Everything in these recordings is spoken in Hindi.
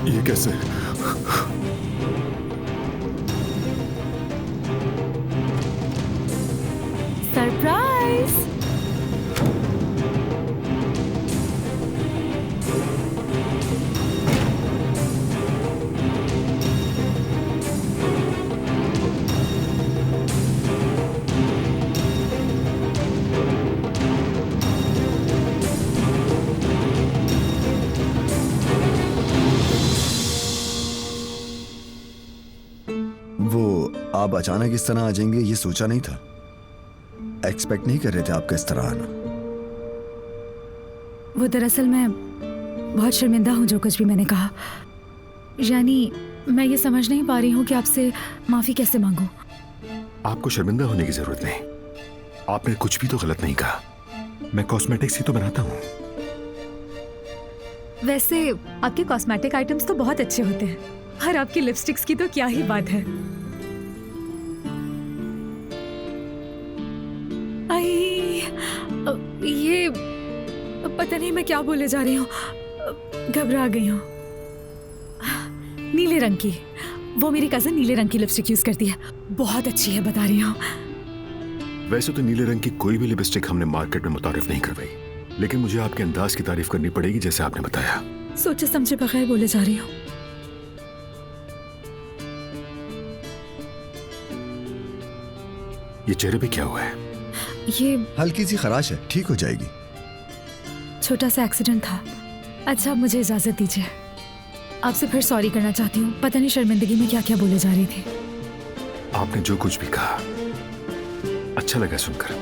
ये कैसे? सरप्राइज! आप अचानक इस तरह आ जाएंगे ये सोचा नहीं था। एक्सपेक्ट नहीं कर रहे थे आपका इस तरह आना। वो दरअसल मैं बहुत शर्मिंदा हूँ जो कुछ भी मैंने कहा। यानी मैं ये समझ नहीं पा रही हूँ कि आपसे माफी कैसे मांगूं। आपको शर्मिंदा होने की जरूरत नहीं। आपने कुछ भी तो गलत नहीं कहा। मैं कॉस्मेटिक्स ही तो बनाता हूँ। वैसे आपके कॉस्मेटिक आइटम्स तो बहुत अच्छे होते हैं और आपकी लिपस्टिक्स की तो क्या ही बात है। ये पता नहीं मैं क्या बोले जा रही हूँ, घबरा गई हूँ। नीले रंग की, वो मेरी कजन नीले रंग की लिपस्टिक यूज करती है, बहुत अच्छी है बता रही हूँ। वैसे तो नीले रंग की कोई भी लिपस्टिक हमने मार्केट में मुतारिफ नहीं करवाई, लेकिन मुझे आपके अंदाज की तारीफ करनी पड़ेगी जैसे आपने बताया। सोचे समझे बगैर बोले जा रही हूँ। ये चेहरे पे क्या हुआ है? ये हल्की सी खराश है, ठीक हो जाएगी। छोटा सा एक्सीडेंट था। अच्छा अब मुझे इजाजत दीजिए। आपसे फिर सॉरी करना चाहती हूँ। पता नहीं शर्मिंदगी में क्या क्या बोले जा रही थी। आपने जो कुछ भी कहा अच्छा लगा सुनकर।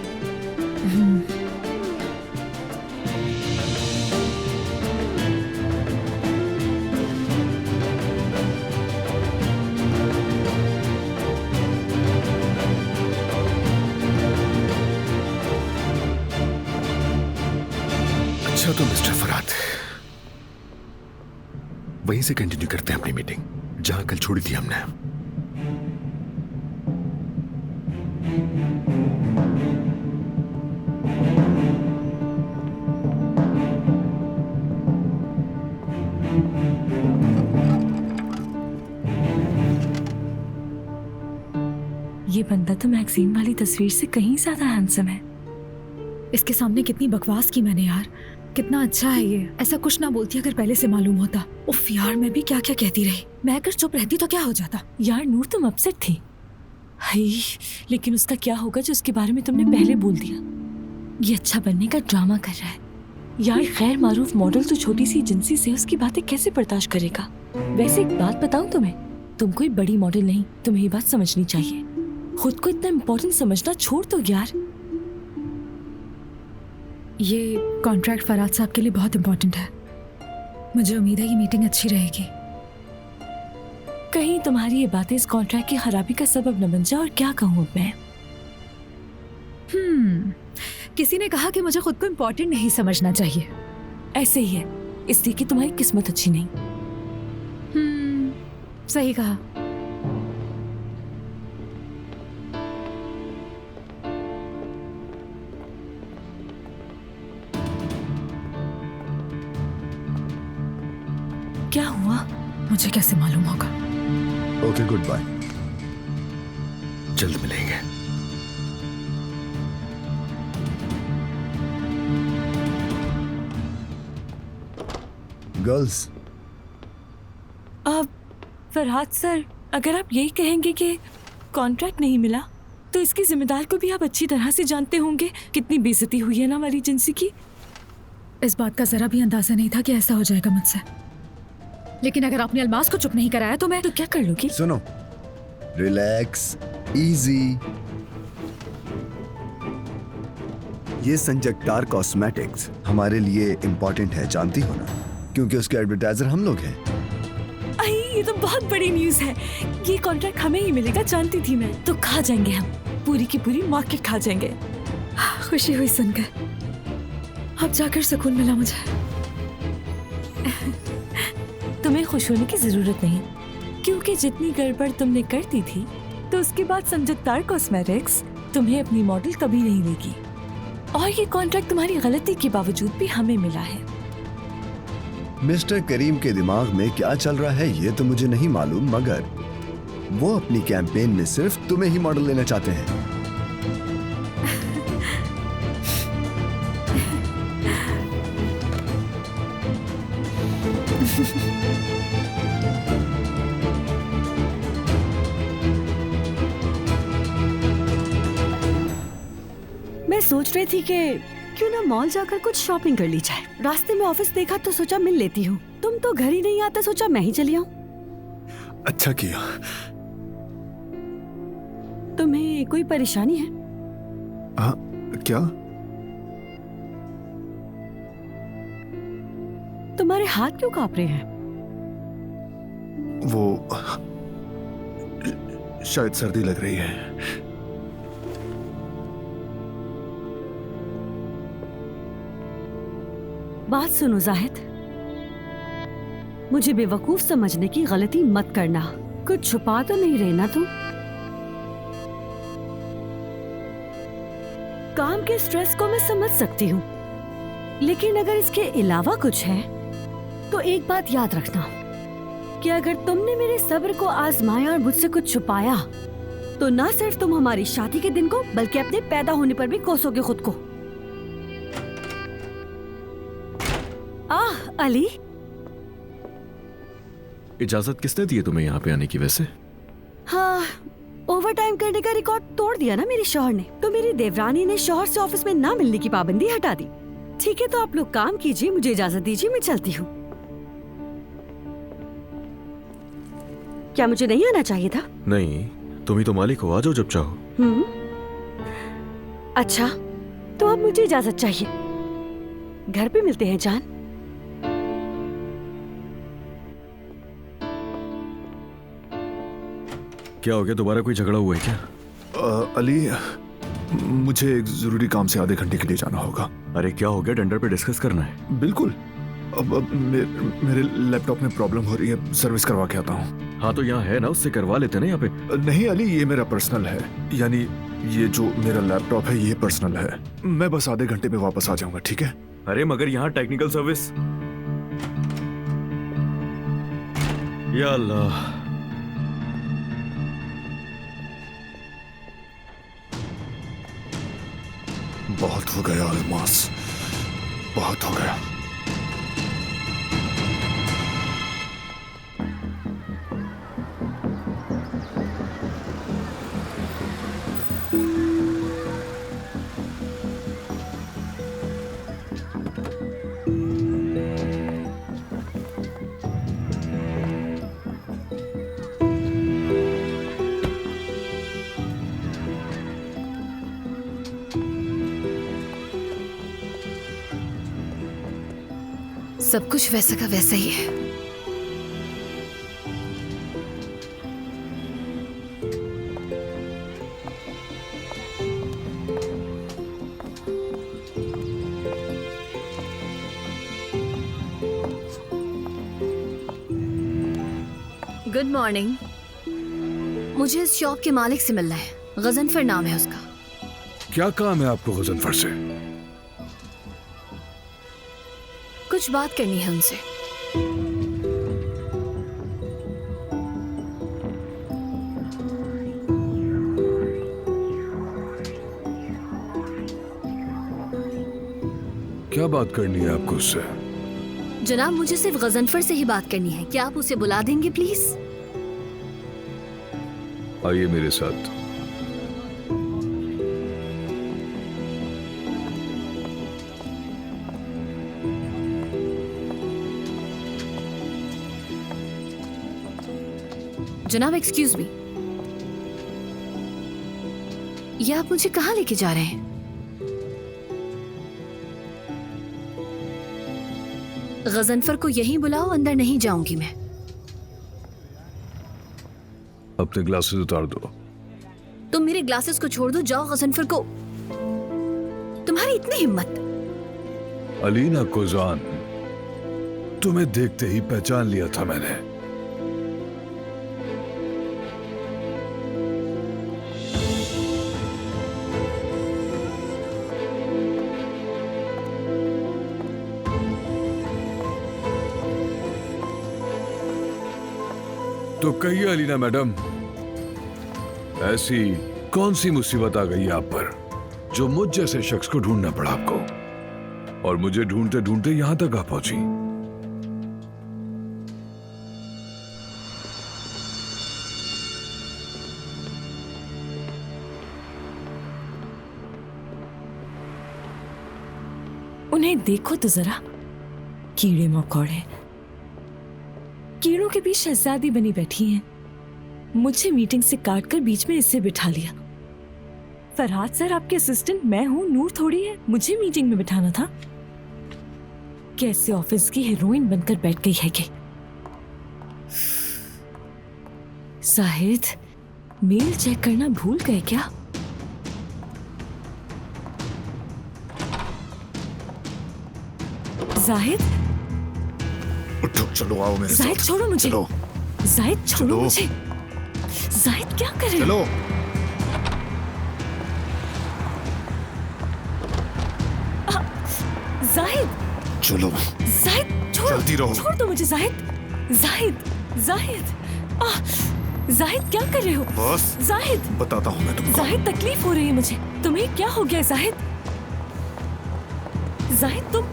अच्छा तो मिस्टर फरहाद, वहीं से कंटिन्यू करते हैं अपनी मीटिंग जहां कल छोड़ी थी हमने। ये बंदा तो मैगजीन वाली तस्वीर से कहीं ज्यादा हैंडसम है। इसके सामने कितनी बकवास की मैंने यार। कितना अच्छा है ये। ऐसा कुछ ना बोलती अगर पहले से मालूम होता। उफ यार, मैं भी क्या क्या कहती रही। मैं अगर चुप रहती तो क्या हो जाता। यार नूर तुम अपसेट थी। हाय, लेकिन उसका क्या होगा जो उसके बारे में तुमने पहले बोल दिया। ये अच्छा बनने का ड्रामा कर रहा है। यार गैर मारूफ मॉडल तो छोटी सी एजेंसी से उसकी बातें कैसे बर्दाश्त करेगा। वैसे एक बात बताऊं तुम्हें, तुम कोई बड़ी मॉडल नहीं। तुम्हें ये बात समझनी चाहिए। खुद को इतना इम्पोर्टेंट समझना छोड़ दो यार। ये कॉन्ट्रैक्ट फरहाद साहब के लिए बहुत इम्पोर्टेंट है। मुझे उम्मीद है ये मीटिंग अच्छी रहेगी। कहीं तुम्हारी ये बातें इस कॉन्ट्रैक्ट की खराबी का सबब न बन जाए। और क्या कहूँ मैं। किसी ने कहा कि मुझे खुद को इम्पोर्टेंट नहीं समझना चाहिए। ऐसे ही है, इसलिए कि तुम्हारी किस्मत अच्छी नहीं। सही कहा। क्या हुआ मुझे कैसे मालूम होगा। Okay, good bye. जल्द मिलेंगे। गर्ल्स, अब फरहाद सर, अगर आप यही कहेंगे कि कॉन्ट्रैक्ट नहीं मिला तो इसकी जिम्मेदार को भी आप अच्छी तरह से जानते होंगे। कितनी बेइज्जती हुई है ना हमारी एजेंसी की। इस बात का जरा भी अंदाजा नहीं था कि ऐसा हो जाएगा मुझसे। लेकिन अगर आपने अलमास को चुप नहीं कराया तो मैं तो क्या कर लूंगी। सुनो, रिलैक्स, इजी। ये संजगतार कॉस्मेटिक्स हमारे लिए इम्पोर्टेंट है, जानती हो ना, क्योंकि उसके एडवर्टाइजर हम लोग हैं। आई, ये तो बहुत बड़ी न्यूज है। ये कॉन्ट्रैक्ट हमें ही मिलेगा, जानती थी मैं। तो खा जाएंगे हम, पूरी की पूरी मार्केट खा जाएंगे। खुशी हुई सुनकर। अब जाकर सुकून मिला मुझे। तुम्हें खुश होने की जरूरत नहीं, क्योंकि जितनी गड़बड़ तुमने कर दी थी तो उसके बाद संजगतार कॉस्मेटिक्स तुम्हें अपनी मॉडल कभी नहीं देगी। और ये कॉन्ट्रैक्ट तुम्हारी गलती के बावजूद भी हमें मिला है। मिस्टर करीम के दिमाग में क्या चल रहा है ये तो मुझे नहीं मालूम, मगर वो अपनी कैंपेन में सिर्फ तुम्हें ही मॉडल लेना चाहते हैं। मैं सोच रही थी कि क्यों ना मॉल जाकर कुछ शॉपिंग कर ली जाए। रास्ते में ऑफिस देखा तो सोचा मिल लेती हूँ। तुम तो घर ही नहीं आता, सोचा मैं ही चली आऊँ। अच्छा किया। तुम्हें कोई परेशानी है? हाँ, क्या? तुम्हारे हाथ क्यों कांप रहे हैं? वो शायद सर्दी लग रही है। बात सुनो जाहिद, मुझे बेवकूफ समझने की गलती मत करना। कुछ छुपा तो नहीं रहे ना तुम? काम के स्ट्रेस को मैं समझ सकती हूँ, लेकिन अगर इसके अलावा कुछ है तो एक बात याद रखना कि अगर तुमने मेरे सब्र को आजमाया और मुझसे कुछ छुपाया तो ना सिर्फ तुम हमारी शादी के दिन को बल्कि अपने पैदा होने पर भी कोसोगे खुद को। अली, इजाजत किसने दी है तुम्हें यहाँ पे आने की? वैसे हाँ, ओवर टाइम करने का रिकॉर्ड तोड़ दिया ना मेरे शौहर ने, तो मेरी देवरानी ने शौहर से ऑफिस में ना मिलने की पाबंदी हटा दी। ठीक है, तो आप लोग काम कीजिए, मुझे इजाजत दीजिए, मैं चलती हूँ। क्या मुझे नहीं आना चाहिए था? नहीं, तुम ही तो मालिक हो, आ जाओ जब चाहो। अच्छा, तो अब मुझे इजाजत चाहिए। घर पे मिलते हैं जान। क्या हो गया, दोबारा कोई झगड़ा हुआ है क्या? अली, मुझे एक जरूरी काम से आधे घंटे के लिए जाना होगा। अरे क्या हो गया, टेंडर पे डिस्कस करना है। बिल्कुल। अब मेरे लैपटॉप में प्रॉब्लम हो रही है, सर्विस करवा के आता हूँ। हाँ तो यहाँ है ना, उससे करवा लेते ना यहाँ पे। नहीं अली, ये मेरा पर्सनल है, यानी ये जो मेरा लैपटॉप है ये पर्सनल है। मैं बस आधे घंटे में वापस आ जाऊंगा, ठीक है? अरे मगर यहाँ टेक्निकल सर्विस। या अल्लाह, बहुत हो गया अलमास, बहुत हो गया। सब कुछ वैसा का वैसा ही है। Good morning. मुझे इस शॉप के मालिक से मिलना है, गजनफर नाम है उसका। क्या काम है आपको गजनफर से? कुछ बात करनी है उनसे। क्या बात करनी है आपको उससे? जनाब, मुझे सिर्फ गजनफर से ही बात करनी है। क्या आप उसे बुला देंगे प्लीज? आइए मेरे साथ। जनाब एक्सक्यूज मी, ये आप मुझे कहाँ लेके जा रहे हैं? गजनफर को यहीं बुलाओ, अंदर नहीं जाऊंगी मैं। अपने ग्लासेस उतार दो। तुम मेरे ग्लासेस को छोड़ दो, जाओ गजनफर को। तुम्हारी इतनी हिम्मत? अलीना कोजान, तुम्हें देखते ही पहचान लिया था मैंने। तो कहिए अलीना मैडम, ऐसी कौन सी मुसीबत आ गई आप पर जो मुझ जैसे शख्स को ढूंढना पड़ा आपको, और मुझे ढूंढते ढूंढते यहां तक आ पहुंची? उन्हें देखो तो जरा, कीड़े मकोड़े, कीड़ों के बीच शहजादी बनी बैठी हैं। मुझे मीटिंग से काटकर बीच में इससे बिठा लिया। फरहाद सर आपके असिस्टेंट मैं हूं, नूर थोड़ी है। मुझे मीटिंग में बिठाना था। कैसे ऑफिस की हीरोइन बनकर बैठ गई है कि शाहिद मेल चेक करना भूल गए क्या? जाहिद, उठो, चलो आओ मेरे जाहिद साथ। छोड़ो मुझे। चलो, जाहिद छोड़ो चलो। मुझे। जाहिद क्या कर रहे हो? चलो। जाहिद, चलो, जाहिद छोड़ो। चलती रहो। छोड़ दो मुझे जाहिद। जाहिद, जाहिद, जाहिद क्या कर रहे हो? बस जाहिद, बताता हूँ मैं तुमको। जाहिद तकलीफ हो रही है मुझे। तुम्हें क्या हो गया जाहिद? जाहिद तुम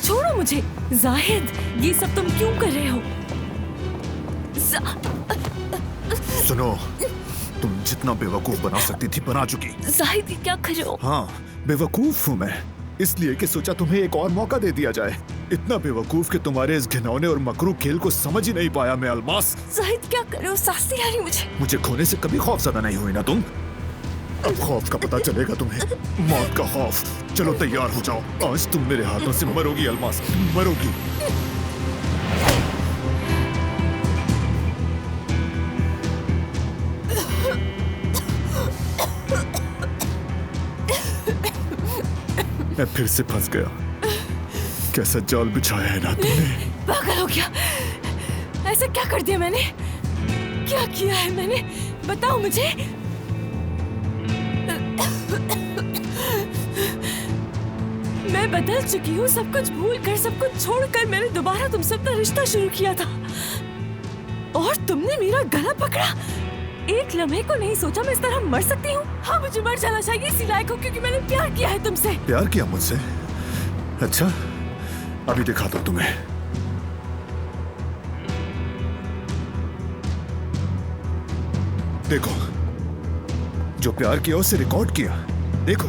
छोड़ो मुझे। जाहिद, ये सब तुम क्यों कर रहे हो? सुनो, तुम जितना बेवकूफ बना सकती थी बना चुकी। जाहिद ये क्या कर रहे हो? हाँ, बेवकूफ हूँ मैं, इसलिए कि सोचा तुम्हें एक और मौका दे दिया जाए। इतना बेवकूफ कि तुम्हारे इस घिनौने और मकरू खेल को समझ ही नहीं पाया मैं, अलमास। जाहिद क्या कर रहे हो? सांस नहीं आ रही मुझे। मुझे खोने से कभी खौफज़दा नहीं हुई ना तुम। अब खौफ का पता चलेगा तुम्हें, मौत का खौफ। चलो तैयार हो जाओ, आज तुम मेरे हाथों से मरोगी अलमास, मरोगी। मैं फिर से फंस गया। कैसा जाल बिछाया है ना तुमने। पागल हो गया। ऐसा क्या कर दिया मैंने? क्या किया है मैंने? बताओ मुझे। मैं बदल चुकी हूँ, सब कुछ भूल कर, सब कुछ छोड़कर मैंने दोबारा तुमसे अपना रिश्ता शुरू किया था, और तुमने मेरा गला पकड़ा। एक लम्हे को नहीं सोचा मैं इस तरह मर सकती हूँ। हाँ, मुझे मर जाना चाहिए इसी लायक हो, क्योंकि मैंने प्यार किया है तुमसे। प्यार किया मुझसे? अच्छा, अभी दिखाता हूं तुम्हें। देखो, जो प्यार किया उसे रिकॉर्ड किया। देखो,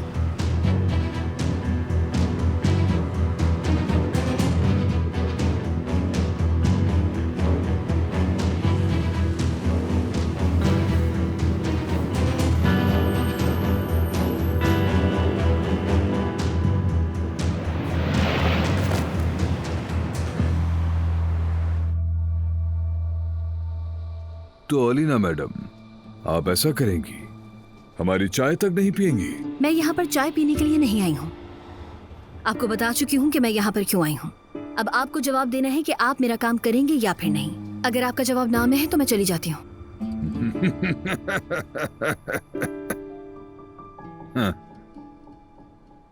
तो अलीना मैडम, आप ऐसा करेंगी, हमारी चाय तक नहीं पिएंगी? मैं यहाँ पर चाय पीने के लिए नहीं आई हूँ। आपको बता चुकी हूँ कि मैं यहाँ पर क्यों आई हूँ। अब आपको जवाब देना है कि आप मेरा काम करेंगे या फिर नहीं। अगर आपका जवाब ना में है तो मैं चली जाती हूँ।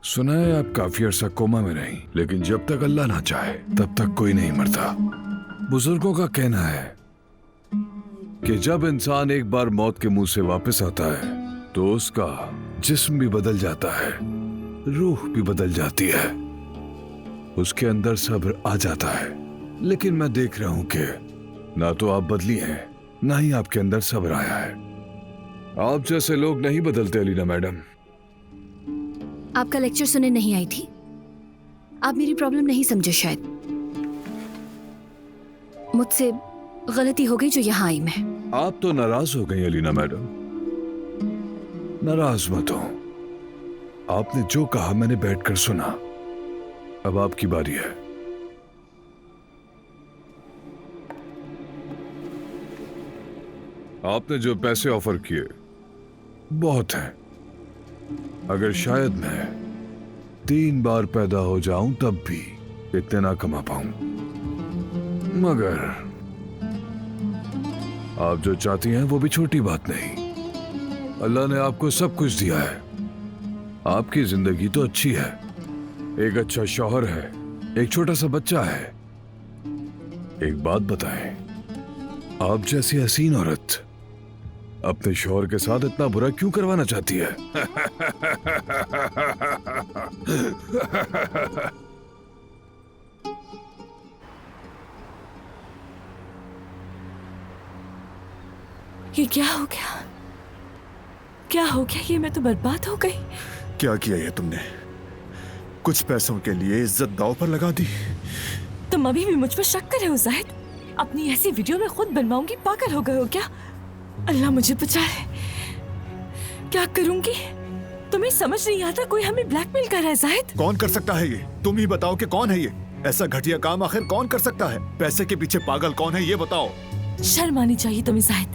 सुना है आप काफी अरसा कोमा में रही, लेकिन जब तक अल्लाह ना चाहे तब तक कोई नहीं मरता। बुजुर्गों का कहना है कि जब इंसान एक बार मौत के मुंह से वापस आता है तो उसका जिस्म भी बदल जाता है, रूह भी बदल जाती है, उसके अंदर सब्र आ जाता है। लेकिन मैं देख रहा हूं कि ना तो आप बदली हैं, ना ही आपके अंदर सब्र आया है। आप जैसे लोग नहीं बदलते अलीना मैडम। आपका लेक्चर सुनने नहीं आई थी। आप मेरी प्रॉब्लम नहीं समझे शायद। मुझसे गलती हो गई जो यहाँ आई मैं। आप तो नाराज हो गई अलीना मैडम। नाराज मत हो। आपने जो कहा मैंने बैठकर सुना। अब आपकी बारी है। आपने जो पैसे ऑफर किए बहुत हैं। अगर शायद मैं 3 बार पैदा हो जाऊं तब भी इतने ना कमा पाऊं, मगर आप जो चाहती हैं वो भी छोटी बात नहीं। अल्लाह ने आपको सब कुछ दिया है। आपकी जिंदगी तो अच्छी है, एक अच्छा शौहर है, एक छोटा सा बच्चा है। एक बात बताएं, आप जैसी हसीन औरत अपने शौहर के साथ इतना बुरा क्यों करवाना चाहती है? ये क्या हो गया? क्या हो गया? ये मैं तो बर्बाद हो गई। क्या किया ये तुमने? कुछ पैसों के लिए इज्जत दांव पर लगा दी। तुम अभी भी मुझ पर शक कर रहे हो जाहिद? अपनी ऐसी वीडियो मैं खुद बनवाऊंगी? पागल हो गए हो क्या? अल्लाह मुझे बचा ले। क्या करूंगी? तुम्हें समझ नहीं आता कोई हमें ब्लैकमेल कर रहा है जाहिद? कौन कर सकता है ये? तुम ही बताओ कि कौन है ये? ऐसा घटिया काम आखिर कौन कर सकता है? पैसे के पीछे पागल कौन है ये बताओ। शर्म आनी चाहिए तुम्हें जाहिद।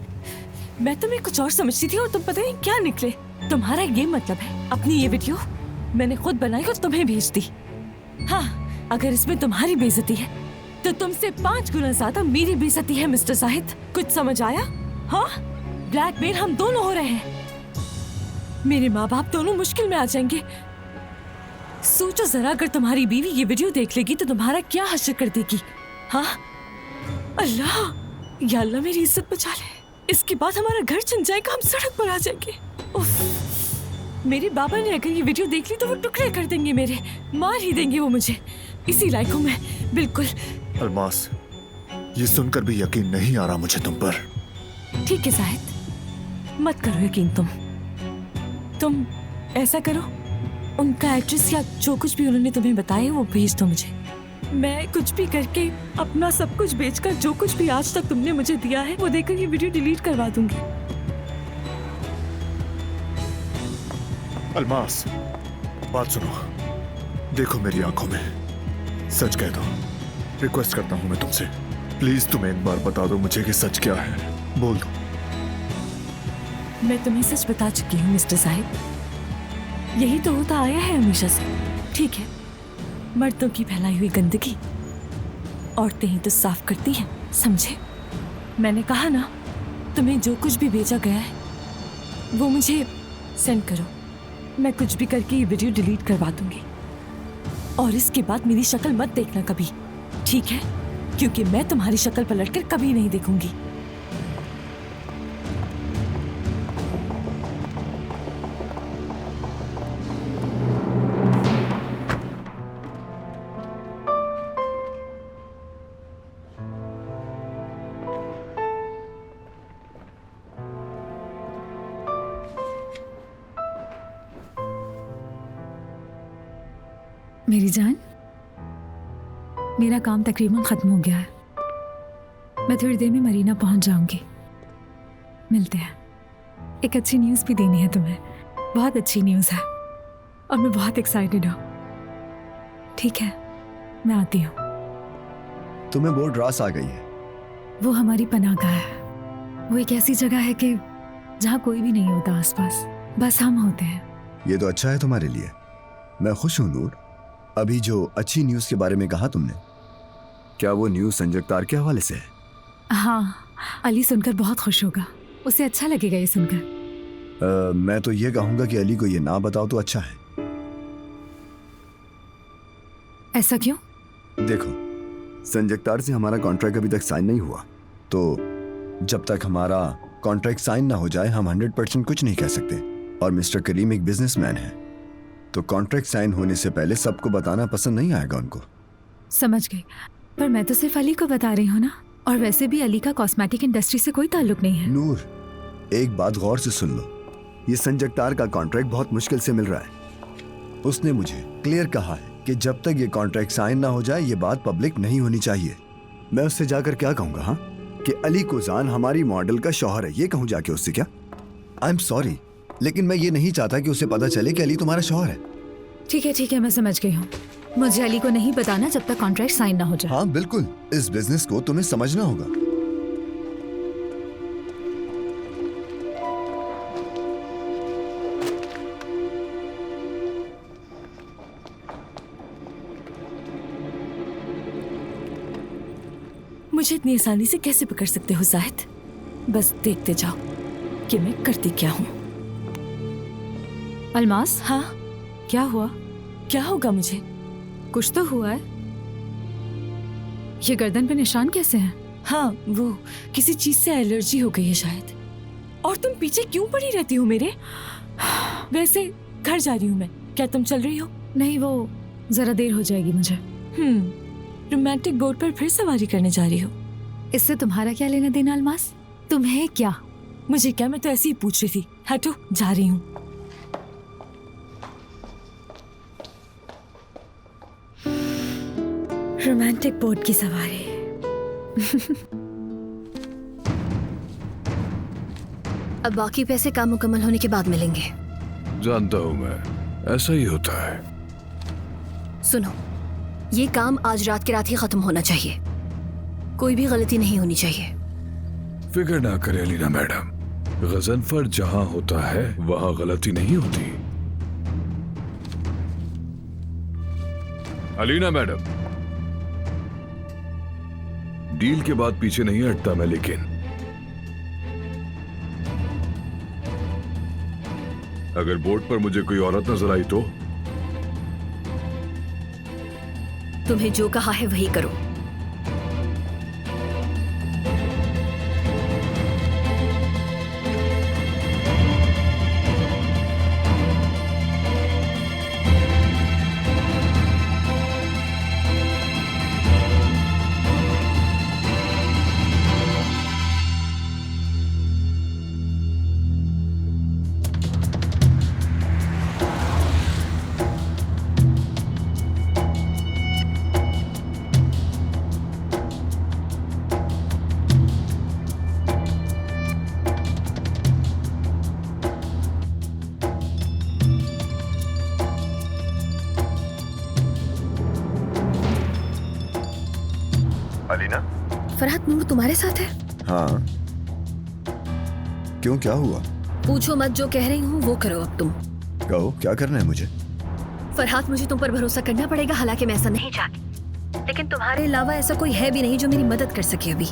मैं तुम्हें कुछ और समझती थी और तुम पता नहीं क्या निकले। तुम्हारा ये मतलब है अपनी ये वीडियो मैंने खुद बनाई और तुम्हें भेज दी? हाँ, अगर इसमें तुम्हारी बेइज्जती है तो तुमसे 5 गुना ज्यादा मेरी बेइज्जती है मिस्टर जाहिद। कुछ समझ आया? हाँ, ब्लैकमेल हम दोनों हो रहे हैं। मेरे माँ बाप दोनों मुश्किल में आ जाएंगे। सोचो जरा, अगर तुम्हारी बीवी ये वीडियो देख लेगी तो तुम्हारा क्या हश्र कर देगी? हाँ, अल्लाह, या अल्लाह मेरी इज्जत बचा ले। इसके बाद हमारा घर छिन जाएगा, हम सड़क पर आ जाएंगे। उफ, मेरे बाबा ने अगर ये वीडियो देख ली तो वो टुकड़े कर देंगे मेरे, मार ही देंगे वो मुझे। इसी लायक हूँ मैं, बिल्कुल। अलमास, ये सुनकर भी यकीन नहीं आ रहा मुझे तुम पर। ठीक है जाहिद, मत करो यकीन। तुम ऐसा करो, उनका एड्रेस या जो कुछ भी उन्होंने तुम्हें बताया वो भेज दो मुझे। मैं कुछ भी करके अपना सब कुछ बेचकर जो कुछ भी आज तक तुमने मुझे दिया है वो देकर ये वीडियो डिलीट करवा दूंगी। अलमास, बात सुनो। देखो मेरी आंखों में, सच कह दो। रिक्वेस्ट करता हूँ मैं तुमसे, प्लीज तुम एक बार बता दो मुझे कि सच क्या है। बोल दो। मैं तुम्हें सच बता चुकी हूँ मिस्टर साहिब। यही तो होता आया है हमेशा से। ठीक है, मर्दों की फैलाई हुई गंदगी औरतें ही तो साफ करती हैं, समझे? मैंने कहा ना, तुम्हें जो कुछ भी भेजा गया है वो मुझे सेंड करो। मैं कुछ भी करके ये वीडियो डिलीट करवा दूंगी। और इसके बाद मेरी शक्ल मत देखना कभी, ठीक है? क्योंकि मैं तुम्हारी शक्ल पलटकर कभी नहीं देखूंगी। मेरी जान, मेरा काम तकरीबन खत्म हो गया है। मैं थोड़ी देर में मरीना पहुंच जाऊंगी। मिलते हैं। एक अच्छी न्यूज़ भी देनी है तुम्हें, बहुत अच्छी न्यूज़ है और मैं बहुत एक्साइटेड हूँ। ठीक है, मैं आती हूँ। तुम्हें बोर्ड रास आ गई है। वो हमारी पनाहगाह है। वो एक ऐसी जगह है कि जहाँ कोई भी नहीं होता आसपास, बस हम होते हैं। ये तो अच्छा है तुम्हारे लिए। मैं खुश हूँ नूर। अभी जो अच्छी न्यूज़ के बारे में कहा तुमने, क्या वो न्यूज़ संजय अख्तार के हवाले से है? हाँ, अली सुनकर बहुत खुश होगा। उसे अच्छा लगेगा ये सुनकर। मैं तो ये कहूँगा कि अली को ये ना बताओ तो अच्छा है। ऐसा क्यों? देखो, संजय अख्तार से हमारा कॉन्ट्रैक्ट अभी तक साइन नहीं हुआ, तो जब तक हमारा कॉन्ट्रैक्ट साइन ना हो जाए हम 100% कुछ नहीं कह सकते। और मिस्टर करीम एक बिजनेसमैन है, तो कॉन्ट्रैक्ट साइन होने से पहले सबको बताना पसंद नहीं आएगा उनको। समझ गई, पर मैं तो सिर्फ अली को बता रही हूँ ना। और वैसे भी अली का कॉस्मेटिक इंडस्ट्री से कोई ताल्लुक नहीं है। नूर, एक बात गौर से सुन लो। ये संजय अख्तार का कॉन्ट्रैक्ट बहुत मुश्किल से मिल रहा है। उसने मुझे क्लियर कहा है कि जब तक ये कॉन्ट्रैक्ट साइन ना हो जाए ये बात पब्लिक नहीं होनी चाहिए। मैं उससे जाकर क्या कहूँगा? हाँ, कि अली कुजान हमारी मॉडल का शौहर है, ये कहूँ जाके उससे? क्या? आई एम सॉरी, लेकिन मैं ये नहीं चाहता कि उसे पता चले कि अली तुम्हारा शौहर है। ठीक है, मैं समझ गई हूँ। मुझे अली को नहीं बताना जब तक कॉन्ट्रैक्ट साइन ना हो जाए। हाँ बिल्कुल, इस बिजनेस को तुम्हें समझना होगा। मुझे इतनी आसानी से कैसे पकड़ सकते हो जाहिद? बस देखते जाओ कि मैं करती क्या हूँ। अलमास, हाँ, क्या हुआ? क्या होगा मुझे? कुछ तो हुआ है। ये गर्दन पे निशान कैसे हैं? हाँ, वो किसी चीज से एलर्जी हो गई है शायद। और तुम पीछे क्यों पड़ी रहती हो मेरे? वैसे घर जा रही हूँ मैं, क्या तुम चल रही हो? नहीं, वो जरा देर हो जाएगी मुझे। रोमांटिक बोट पर फिर सवारी करने जा रही हो? इससे तुम्हारा क्या लेना देना अलमास? तुम्हें क्या? मुझे क्या, मैं तो ऐसे ही पूछ रही थी। हटो, जा रही हूँ। रोमांटिक बोट की सवारी। अब बाकी पैसे काम मुकम्मल होने के बाद मिलेंगे। जानता हूं मैं, ऐसा ही होता है। सुनो, ये काम आज रात के रात ही खत्म होना चाहिए। कोई भी गलती नहीं होनी चाहिए। फिक्र ना करें अलीना मैडम, गजनफर जहां होता है वहां गलती नहीं होती। अलीना मैडम, डील के बाद पीछे नहीं हटता मैं, लेकिन अगर बोट पर मुझे कोई औरत नजर आई तो तुम्हें जो कहा है वही करो। अलीना? फरहाद, नूर तुम्हारे साथ है? हाँ, क्यों, क्या हुआ? पूछो मत, जो कह रही हूँ वो करो। अब तुम कहो, क्या करना है मुझे? फरहाद, मुझे तुम पर भरोसा करना पड़ेगा, हालांकि मैं ऐसा नहीं चाहती, लेकिन तुम्हारे अलावा ऐसा कोई है भी नहीं जो मेरी मदद कर सके अभी।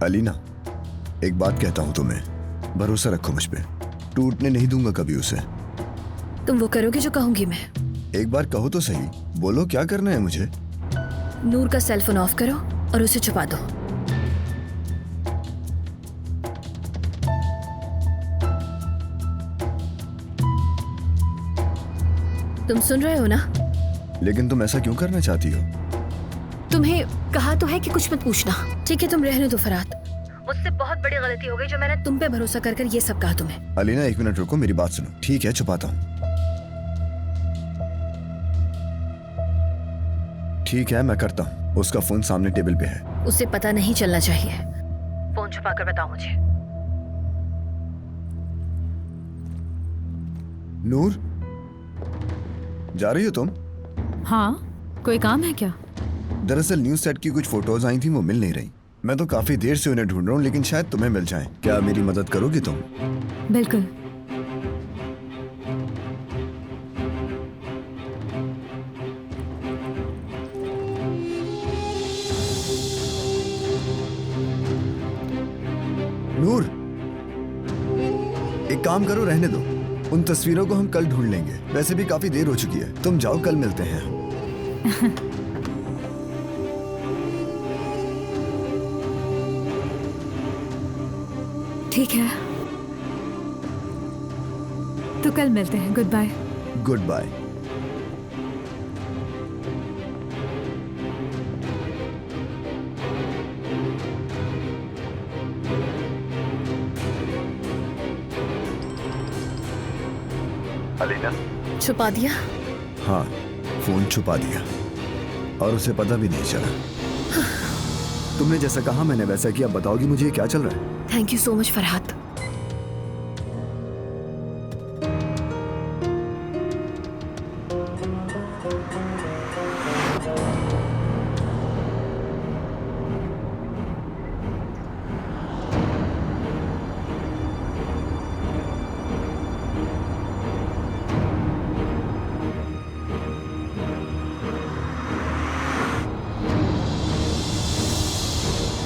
अलीना, एक बात कहता हूँ तुम्हें, भरोसा रखो मुझ पे, टूटने नहीं दूंगा कभी उसे। तुम वो करोगे जो कहूंगी मैं। एक बार कहो तो सही, बोलो क्या करना है मुझे? नूर का सेल फोन ऑफ करो और उसे छुपा दो। तुम सुन रहे हो ना? लेकिन तुम ऐसा क्यों करना चाहती हो? तुम्हें कहा तो है कि कुछ मत पूछना। ठीक है, तुम रहने दो फरहाद। मुझसे बहुत बड़ी गलती हो गई जो मैंने तुम पे भरोसा कर कर ये सब कहा तुम्हें। अलीना, एक मिनट रुको, मेरी बात सुनो। ठीक है, छुपाता हूँ। ठीक है, मैं करता हूँ। उसका फोन सामने टेबल पे है। उसे पता नहीं चलना चाहिए। फोन छुपा कर बताओ मुझे। नूर, जा रही हो तुम? हाँ, कोई काम है क्या? दरअसल न्यूज सेट की कुछ फोटोज आई थी, वो मिल नहीं रही। मैं तो काफी देर से उन्हें ढूंढ रहा हूँ, लेकिन शायद तुम्हें मिल जाएं। क्या मेरी मदद करोगी तुम? बिल्कुल। नूर, एक काम करो, रहने दो। उन तस्वीरों को हम कल ढूंढ लेंगे। वैसे भी काफी देर हो चुकी है। तुम जाओ, कल मिलते हैं। ठीक है, तो कल मिलते हैं। Good bye. Good bye. Alina? छुपा दिया? हाँ, फोन छुपा दिया और उसे पता भी नहीं चला। तुमने जैसा कहा मैंने वैसा किया। बताओगी मुझे क्या चल रहा है? Thank you so much Farhad.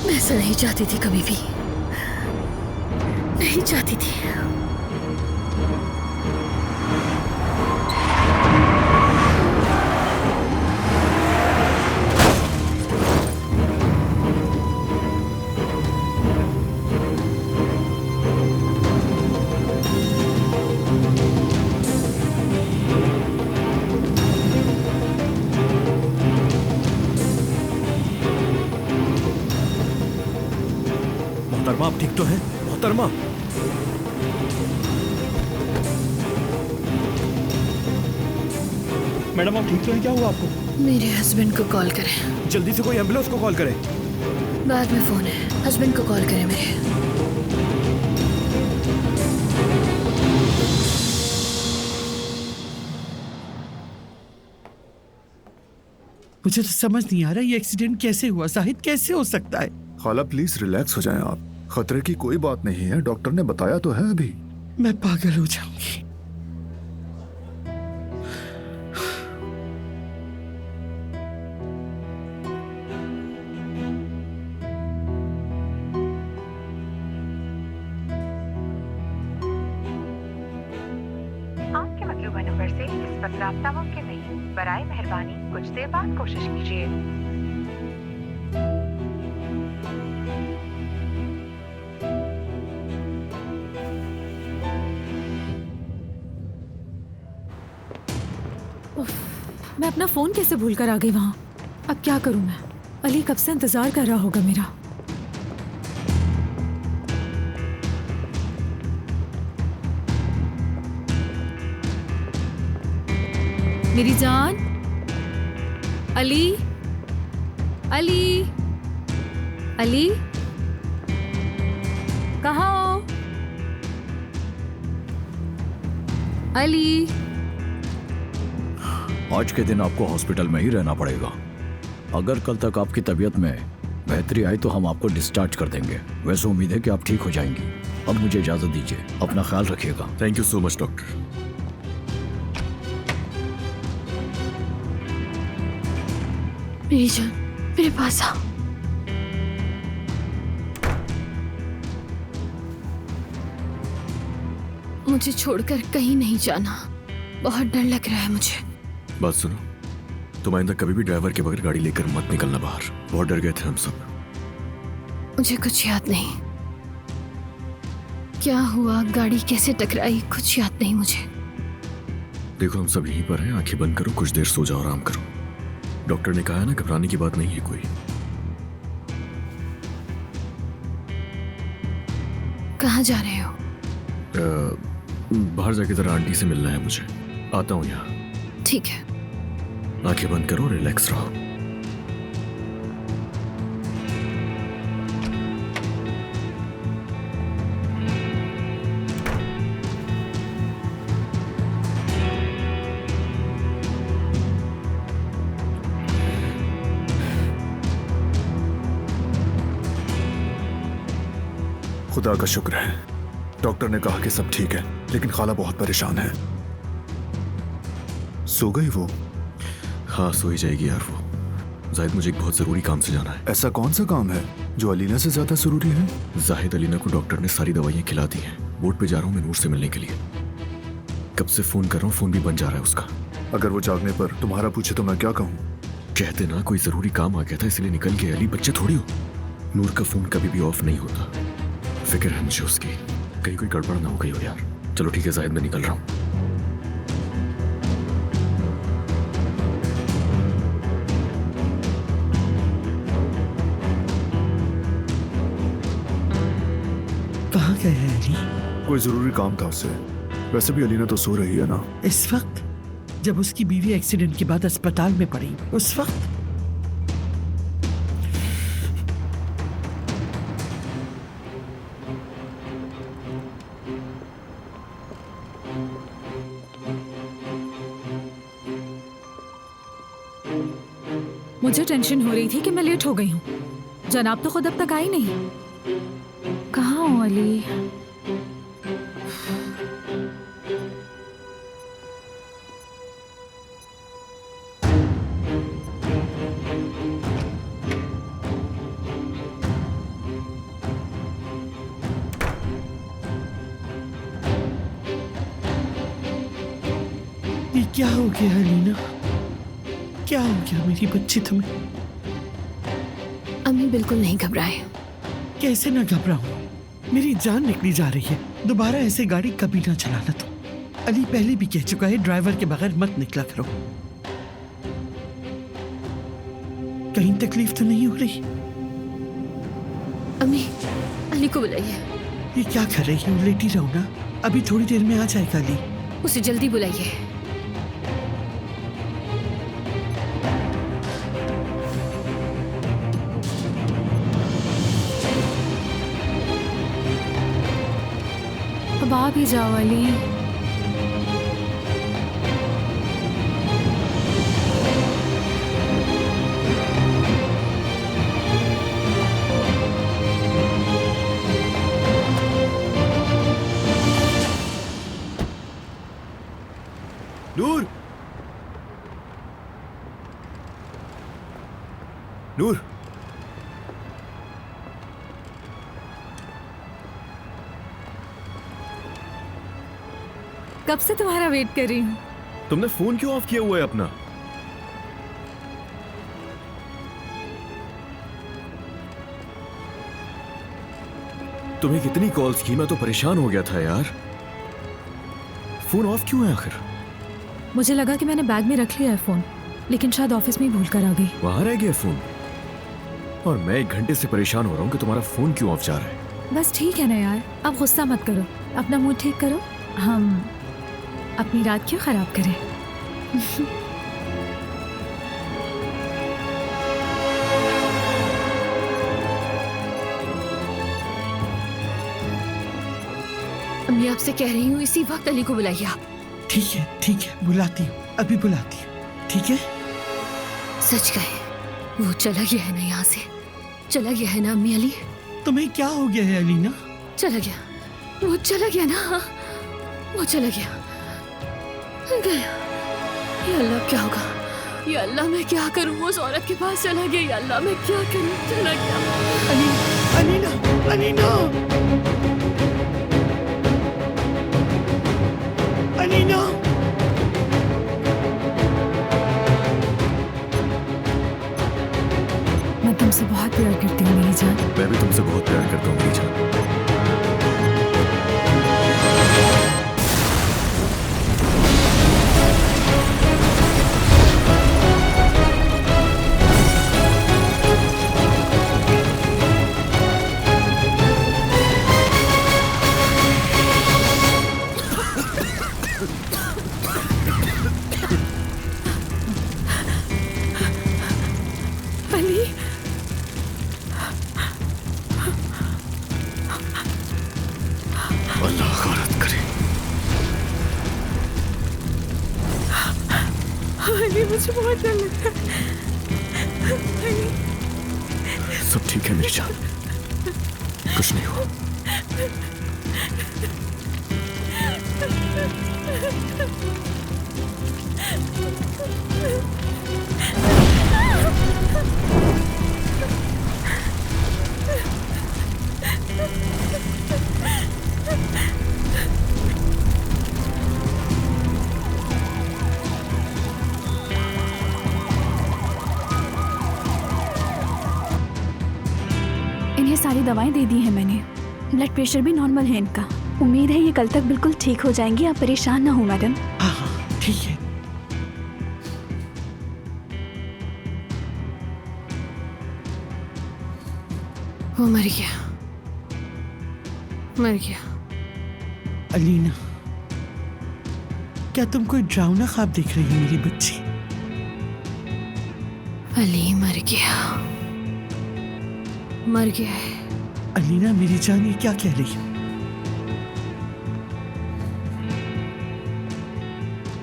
मैं ऐसा नहीं चाहती थी, कभी भी नहीं चाहती थी। मोहतरमा आप ठीक तो हैं? मोहतरमा मैडम आप ठीक तो हैं? क्या हुआ आपको? मेरे हस्बैंड को कॉल करें। जल्दी से कोई एम्बुलेंस को कॉल करें। बाद में फोन है, हस्बैंड को कॉल करें मेरे। मुझे तो समझ नहीं आ रहा ये एक्सीडेंट कैसे हुआ, जाहिद कैसे हो सकता है? खाला प्लीज रिलैक्स हो जाएं आप। खतरे की कोई बात नहीं है, डॉक्टर ने बताया तो है अभी। मैं पागल हो जाऊंगी। आपके मतलूबा नंबर से इस वक्त राब्ता मुमकिन नहीं। बराए मेहरबानी कुछ देर बाद कोशिश कीजिए। मैं अपना फोन कैसे भूल कर आ गई वहां? अब क्या करूं मैं? अली कब से इंतजार कर रहा होगा मेरा। मेरी जान, अली, अली, अली, कहाँ हो? अली। आज के दिन आपको हॉस्पिटल में ही रहना पड़ेगा। अगर कल तक आपकी तबीयत में बेहतरी आई तो हम आपको डिस्चार्ज कर देंगे। वैसे उम्मीद है कि आप ठीक हो जाएंगी। अब मुझे इजाजत दीजिए, अपना ख्याल रखिएगा। Thank you so much doctor. मेरी जान, मेरे पास आ। मुझे छोड़कर कहीं नहीं जाना, बहुत डर लग रहा है मुझे। बात सुनो, तुम आइंदा कभी भी ड्राइवर के बगैर गाड़ी लेकर मत निकलना बाहर। बहुत डर गए थे हम सब। मुझे कुछ याद नहीं, क्या हुआ, गाड़ी कैसे टकराई, कुछ याद नहीं मुझे। देखो हम सब यहीं पर हैं, आंखें बंद करो, कुछ देर सो जाओ, आराम करो। डॉक्टर ने कहा है ना, घबराने की बात नहीं है कोई। कहाँ जा रहे हो? बाहर जाके जरा आंटी से मिलना है मुझे। आता हूँ यहाँ। ठीक है। आंखें बंद करो, रिलैक्स रहो। खुदा का शुक्र है, डॉक्टर ने कहा कि सब ठीक है, लेकिन खाला बहुत परेशान है। सो गई वो? हाँ सो ही जाएगी यार वो। जाहिद मुझे एक बहुत जरूरी काम से जाना है। ऐसा कौन सा काम है जो अलीना से ज्यादा जरूरी है? जाहिद अलीना को डॉक्टर ने सारी दवाइयाँ खिला दी हैं। बोर्ड पे जा रहा हूँ मैं नूर से मिलने के लिए। कब से फोन कर रहा हूँ, फोन भी बंद जा रहा है उसका। अगर वो जागने पर तुम्हारा पूछे तो मैं क्या कहूँ? कहते ना कोई जरूरी काम आ गया था इसलिए निकल गए। अली बच्चे थोड़ी हो। नूर का फोन कभी भी ऑफ नहीं होता। फिक्र है मुझे उसकी, कहीं कोई गड़बड़ ना हो गई हो यार। चलो ठीक है जाहिद, मैं निकल रहा हूँ। कहाँ गए हैं अली? कोई जरूरी काम था उससे। वैसे भी अलीना तो सो रही है ना इस वक्त, जब उसकी बीवी एक्सीडेंट के बाद अस्पताल में पड़ी, उस वक्त। मुझे टेंशन हो रही थी कि मैं लेट हो गई हूँ। जनाब तो खुद अब तक आई नहीं। कहाँ हो अली? ये क्या हो गया अलीना? क्या हो गया मेरी बच्ची तुम्हें? अम्मी बिल्कुल नहीं घबराए। कैसे ना घबराऊं? मेरी जान निकली जा रही है। दोबारा ऐसे गाड़ी कभी ना चलाना तुम। अली पहले भी कह चुका है ड्राइवर के बगैर मत निकला करो। कहीं तकलीफ तो नहीं हो रही? अम्मी, अली को बुलाइए। ये क्या कर रही है? लेटी रहो ना, अभी थोड़ी देर में आ जाएगा अली। उसे जल्दी बुलाइए। अब आ भी जाओ अली। नूर, नूर, कब से तुम्हारा वेट कर रही हूँ। तुमने फोन क्यों ऑफ किया हुआ है अपना? तुम्हें कितनी कॉल्स की, मैं तो परेशान हो गया था यार। फोन ऑफ क्यों है आखिर? मुझे लगा कि मैंने बैग में रख लिया है फोन, लेकिन शायद ऑफिस में ही भूल कर आ गई। वहां रह गया फोन, और मैं 1 घंटे से परेशान हो रहा हूं कि तुम्हारा फोन क्यों ऑफ जा रहा है। बस ठीक है ना यार, अब गुस्सा मत करो, अपना मूड ठीक करो। हम अपनी रात क्यों खराब करें। मैं आपसे कह रही हूँ इसी वक्त अली को बुलाइए आप। ठीक है, बुलाती हूँ, अभी बुलाती हूँ। ठीक है? सच कहे, वो चला गया है ना यहाँ से, चला गया है ना अम्मी अली। तुम्हें क्या हो गया है अलीना? चला गया, वो चला गया ना, वो चला गया। या अल्लाह क्या होगा, या अल्लाह मैं क्या करूँ, उस औरत के पास चला गया, या अल्लाह मैं क्या करूँ, चला गया। अलीना, अलीना, अलीना। मैं तुमसे बहुत प्यार करती हूँ मेरी जान। मैं भी तुमसे बहुत प्यार करता हूँ मेरी जान। मुझे बहुत डर लगता है। सब ठीक है मेरी जान, कुछ नहीं हुआ। इन्हें सारी दवाएं दे दी हैं मैंने, ब्लड प्रेशर भी नॉर्मल है इनका। उम्मीद है ये कल तक बिल्कुल ठीक हो जाएंगी, आप परेशान ना हो मैडम। हाँ, ठीक है। वो मर गया, मर गया। अलीना, क्या तुम कोई डरावना ख्वाब देख रही हो मेरी बच्ची? अली मर गया, मर गया है। अलीना मेरी जान, ये क्या कह रही है?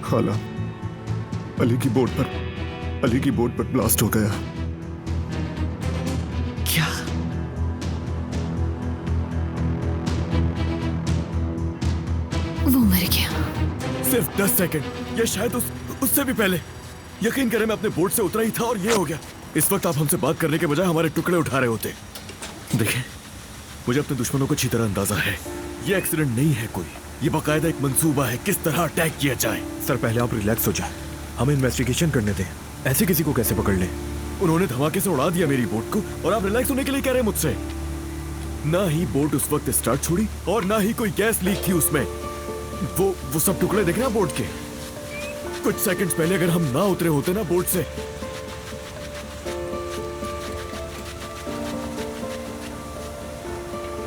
खाला, अली की बोट पर ब्लास्ट हो गया। क्या? वो मर गया। सिर्फ 10 सेकंड, या शायद उससे भी पहले। यकीन करें मैं अपने बोट से उतरा ही था और ये हो गया। इस वक्त आप हमसे बात करने के बजाय हमारे टुकड़े उठा रहे होते। देखिए, मुझे अपने दुश्मनों को अच्छी तरह अंदाजा है। ये एक्सीडेंट नहीं है कोई, ये बाकायदा एक मंसूबा है किस तरह अटैक किया जाए। सर पहले आप रिलैक्स हो जाए, हमें इन्वेस्टिगेशन करने दें। ऐसे किसी को कैसे पकड़ लें? उन्होंने धमाके से उड़ा दिया मेरी बोट को और आप रिलैक्स होने के लिए कह रहे हैं मुझसे? ना ही बोट उस वक्त स्टार्ट छोड़ी और ना ही कोई गैस लीक थी उसमें। वो सब टुकड़े देख रहे हैं बोट के। कुछ सेकंड्स पहले अगर हम ना उतरे होते ना बोट से,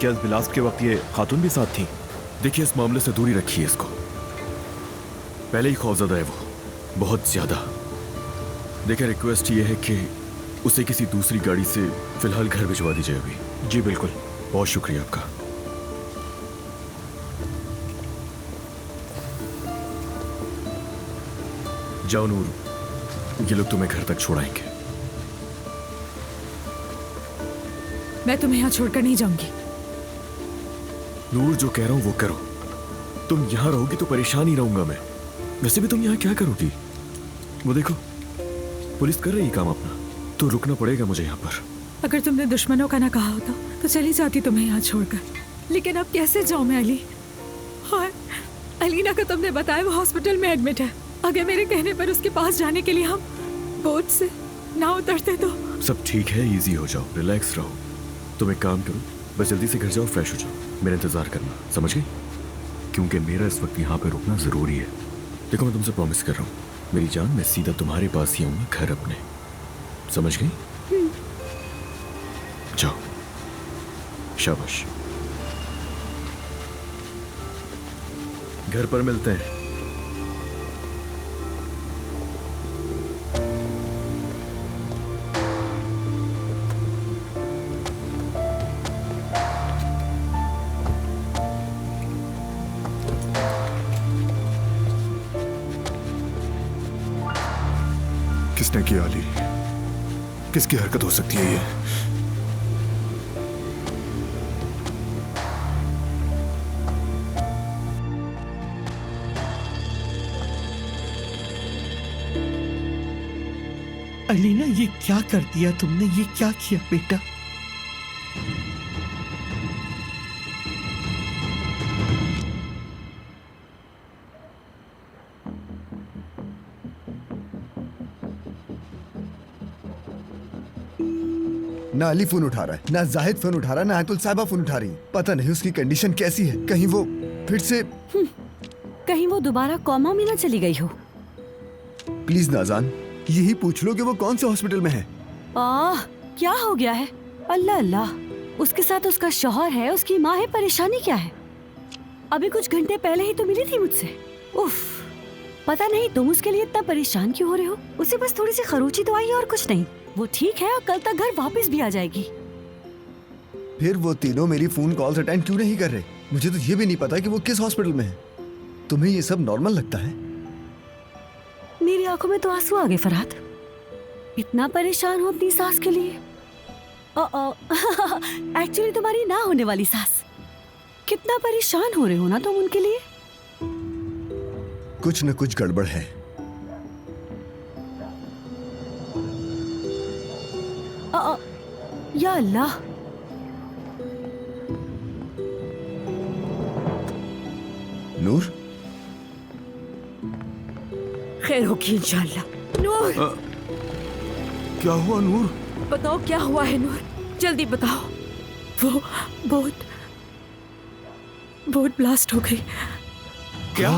क्या इस ब्लास्ट के वक्त ये खातून भी साथ थी? देखिए, इस मामले से दूरी रखिए इसको। पहले ही खौफजदा है वो, बहुत ज्यादा। देखिए, रिक्वेस्ट ये है कि उसे किसी दूसरी गाड़ी से फिलहाल घर भिजवा दीजिए अभी। जी बिल्कुल। बहुत शुक्रिया आपका। जाओ नूर, ये लोग तुम्हें घर तक छोड़ाएंगे। मैं तुम्हें यहाँ छोड़कर नहीं जाऊंगी। नूर, जो कह रहा हूं वो करो। तुम यहां रहोगी तो परेशान ही रहूंगा मैं। वैसे भी तुम यहां क्या करोगी? वो देखो, पुलिस कर रही काम अपना, तो रुकना पड़ेगा मुझे यहाँ पर। अगर तुमने दुश्मनों का ना कहा होता तो चली जाती तुम्हें यहाँ छोड़कर, लेकिन अब कैसे जाऊं मैं अली? और अलीना को तुमने बताया वो हॉस्पिटल में एडमिट है। अगर मेरे कहने पर उसके पास जाने के लिए हम बोट से ना उतरते तो। सब ठीक है, इजी हो जाओ, रिलैक्स रहो। तुम एक काम करो, बस जल्दी से घर जाओ, फ्रेश हो जाओ, मेरा इंतजार करना, समझ गई? क्योंकि मेरा इस वक्त यहाँ पे रुकना जरूरी है। देखो, मैं तुमसे प्रॉमिस कर रहा हूँ मेरी जान, मैं सीधा तुम्हारे पास ही आऊंगा, घर अपने, समझ गई? जाओ, शाबाश। घर पर मिलते हैं। किसने किया अली? किसकी हरकत हो सकती है ये? अलीना, ये क्या कर दिया तुमने? ये क्या किया बेटा? ना अली फोन उठा रहा है, ना जाहिद फोन उठा रहा है, ना आयतुल साहिबा फोन उठा रही है। पता नहीं उसकी कंडीशन कैसी है, कहीं वो फिर से कहीं वो दोबारा कोमा में ना चली गई हो। प्लीज नाजान, यही पूछ लो कि वो कौन से हॉस्पिटल में है। क्या हो गया है? अल्लाह अल्लाह, उसके साथ उसका शौहर है, उसकी माँ है, परेशानी क्या है? अभी कुछ घंटे पहले ही तो मिली थी मुझसे। उफ, पता नहीं तुम उसके लिए इतना परेशान क्यों हो रहे हो? उसे बस थोड़ी सी खरोची तो आई है और कुछ नहीं। वो ठीक है और कल तक घर वापस भी आ जाएगी। फिर वो तीनों मेरी फोन कॉल्स अटेंड क्यों नहीं कर रहे? मुझे तो ये भी नहीं पता कि वो किस हॉस्पिटल में है। तुम्हें ये सब नॉर्मल लगता है? मेरी आंखों में तो आंसू आ गए फरहाद। इतना परेशान हो अपनी सास के लिए? एक्चुअली तुम्हारी ना होने वाली सास। कितना परेशान हो रहे हो ना तुम उनके लिए। कुछ न कुछ गड़बड़ है। या अल्लाह, नूर, खैर होगी इंशाल्लाह। नूर, क्या हुआ नूर? बताओ क्या हुआ है नूर, जल्दी बताओ। वो बोट ब्लास्ट हो गई। क्या?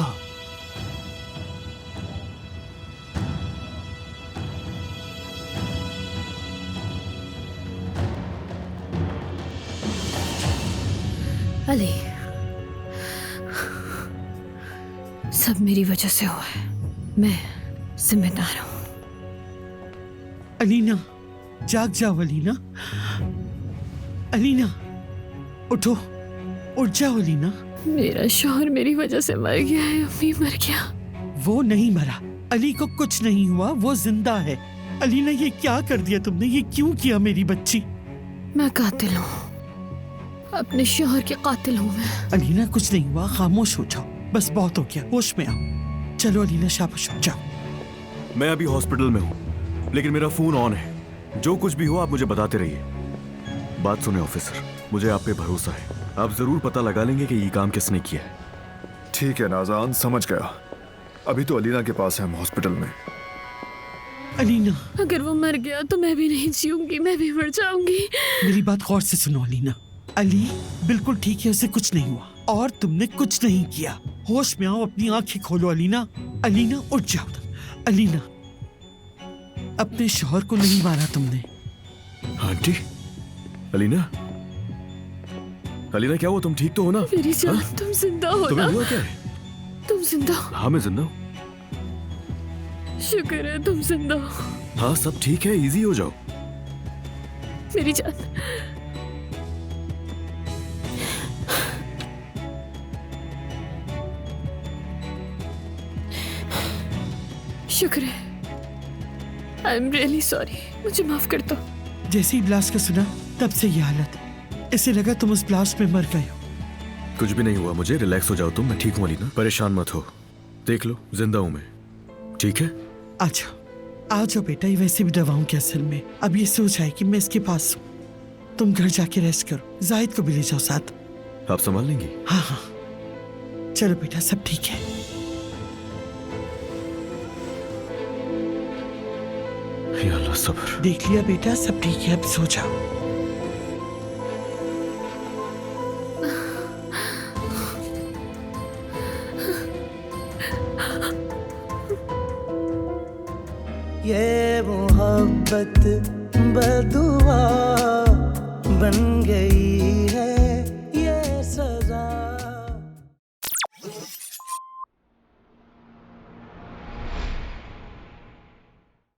अली, सब मेरी वजह से हुआ है, मैं जिम्मेदार हूँ। अलीना, जाग जाओ अलीना। अलीना, उठो, उठ जाओ अलीना। मेरा शौहर मेरी वजह से मर गया है, अम्मी मर गया। वो नहीं मरा, अली को कुछ नहीं हुआ, वो जिंदा है। अलीना, ये क्या कर दिया तुमने? ये क्यों किया मेरी बच्ची? मैं कातिल हूँ, अपने शौहर के कातिल हूँ मैं। अलीना, कुछ नहीं हुआ, खामोश हो जाओ, बस बहुत हो गया, होश में आओ। चलो अलीना, शाबाश, हो जाओ। मैं अभी हॉस्पिटल में हूँ, लेकिन मेरा फोन ऑन है। जो कुछ भी हो आप मुझे बताते रहिए। बात सुने ऑफिसर, मुझे आप पे भरोसा है, आप जरूर पता लगा लेंगे कि ये काम किसने किया है। ठीक है नाजान, समझ गया। अभी तो अलीना के पास है हम हॉस्पिटल में। अलीना, अगर वो मर गया तो मैं भी नहीं जीऊंगी, मैं भी मर जाऊंगी। मेरी बात गौर से सुनो अलीना। अली बिल्कुल ठीक है, उसे कुछ नहीं हुआ और तुमने कुछ नहीं किया। होश में आओ, अपनी आंखें खोलो अलीना। अलीना, उठ जाओ। अलीना, अपने शौहर को नहीं मारा तुमने। आंटी, अलीना, अलीना क्या हुआ? तुम ठीक तो हो ना? मेरी जान, हाँ? तुम जिंदा हो तुम्हें ना? हुआ क्या है? तुम जिंदा हो? हाँ मैं जिंदा हूँ। शुक्र है तुम जिंदा हो। हाँ सब ठीक है, इजी हो जाओ। मेरी जान, शुक्र है। आई एम रियली सॉरी, मुझे माफ कर दो। जैसे ही ब्लास्ट का सुना तब से ये हालत है। इसे लगा तुम उस ब्लास्ट में मर गए हो। कुछ भी नहीं हुआ मुझे, रिलैक्स हो जाओ तुम, मैं ठीक हूँ अलीना, परेशान मत हो। देख लो जिंदा हूँ मैं, ठीक है? अच्छा आ जाओ बेटा, ये वैसे भी दवाओं के असल में अब ये सोच है कि मैं इसके पास हूँ। तुम घर जाके रेस्ट करो, जाहिद को भी ले जाओ साथ। आप संभाल लेंगी? हाँ हाँ चलो बेटा, सब ठीक है। या अल्लाह सब्र। देख लिया बेटा, सब ठीक है, अब सो जाओ। ये मोहब्बत बदुआ बन गई